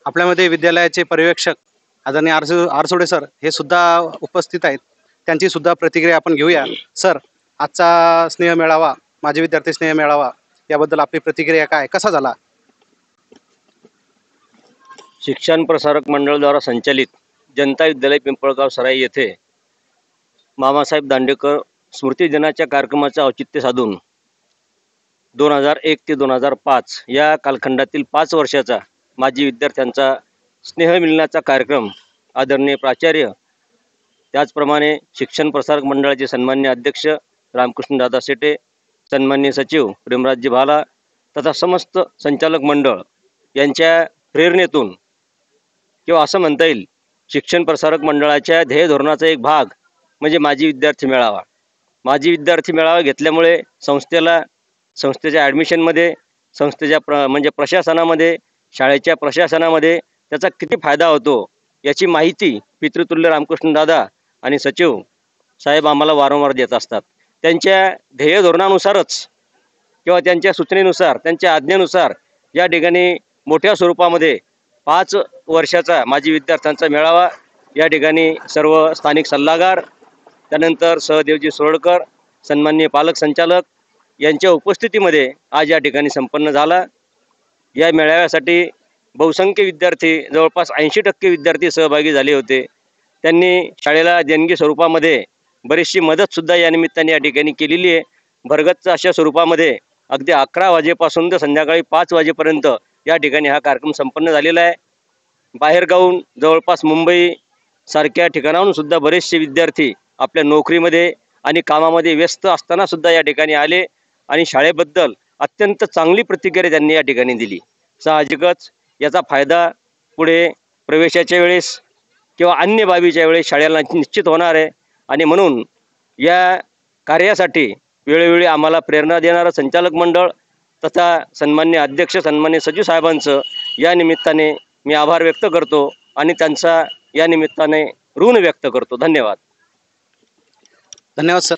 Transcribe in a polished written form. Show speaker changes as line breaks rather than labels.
आपल्यामध्ये विद्यालयाचे पर्यवेक्षक आदरणीय आरसोडे सर हे सुद्धा उपस्थित आहेत. त्यांची सुद्धा प्रतिक्रिया आपण घेऊया. सर, आजचा स्नेह मेळावा, माझे विद्यार्थी स्नेह मेळावा, याबद्दल आपली प्रतिक्रिया काय, कसा झाला?
शिक्षण प्रसारक मंडळाद्वारा संचालित जनता विद्यालय पिंपळगाव सराई येथे मामासाहेब दांडेकर स्मृती दिनाच्या कार्यक्रमाचे औचित्य साधून 2001 ते 2005 या कालखंडातील 5 वर्षाचा माजी विद्यार्थ्यांचा स्नेहमिलनाचा कार्यक्रम आदरणीय प्राचार्य, त्याचप्रमाणे शिक्षण प्रसारक मंडळाचे सन्माननीय अध्यक्ष रामकृष्णदादा शेटे, सन्माननीय सचिव प्रेमराजजी भाला तथा समस्त संचालक मंडळ यांच्या प्रेरणेतून, किंवा असं म्हणता येईल शिक्षण प्रसारक मंडळाच्या ध्येय धोरणाचा एक भाग म्हणजे माजी विद्यार्थी मेळावा. माजी विद्यार्थी मेळावा घेतल्यामुळे संस्थेच्या ॲडमिशनमध्ये, संस्थेच्या म्हणजे प्रशासनामध्ये, शाळेच्या प्रशासनामध्ये त्याचा किती फायदा होतो याची माहिती पितृतुल्य रामकृष्णदादा आणि सचिव साहेब आम्हाला वारंवार देत असतात. त्यांच्या ध्येय धोरणानुसारच किंवा त्यांच्या सूचनेनुसार, त्यांच्या आज्ञेनुसार या ठिकाणी मोठ्या स्वरूपामध्ये 5 वर्षाचा माजी विद्यार्थ्यांचा मेळावा या ठिकाणी सर्व स्थानिक सल्लागार, त्यानंतर सहदेवजी सोरडकर, सन्माननीय पालक संचालक यांच्या उपस्थितीमध्ये आज या ठिकाणी संपन्न झाला. या मेळाव्यासाठी बहुसंख्य विद्यार्थी, जवळपास 80% विद्यार्थी सहभागी झाले होते. त्यांनी शाळेला देणगी स्वरूपामध्ये बरीचशी मदतसुद्धा या निमित्ताने या ठिकाणी केलेली आहे. भरगच्च अशा स्वरूपामध्ये अगदी 11 वाजेपासून तर संध्याकाळी 5 वाजेपर्यंत या ठिकाणी हा कार्यक्रम संपन्न झालेला आहे. बाहेरगावून जवळपास मुंबई सारख्या ठिकाणाहून सुद्धा बरेचसे विद्यार्थी आपल्या नोकरीमध्ये आणि कामामध्ये व्यस्त असताना सुद्धा या ठिकाणी आले आणि शाळेबद्दल अत्यंत चांगली प्रतिक्रिया त्यांनी या ठिकाणी दिली. साहजिकच याचा फायदा पुढे प्रवेशाच्या वेळेस किंवा अन्य बाबीच्या वेळेस शाळेला निश्चित होणार आहे. आणि म्हणून या कार्यासाठी वेळोवेळी आम्हाला प्रेरणा देणारं संचालक मंडळ तथा सन्माननीय अध्यक्ष, सन्माननीय सचिव साहेबांचं या निमित्ताने मी आभार व्यक्त करतो आणि त्यांचा या निमित्ताने ऋण व्यक्त करतो. धन्यवाद.
धन्यवाद सर.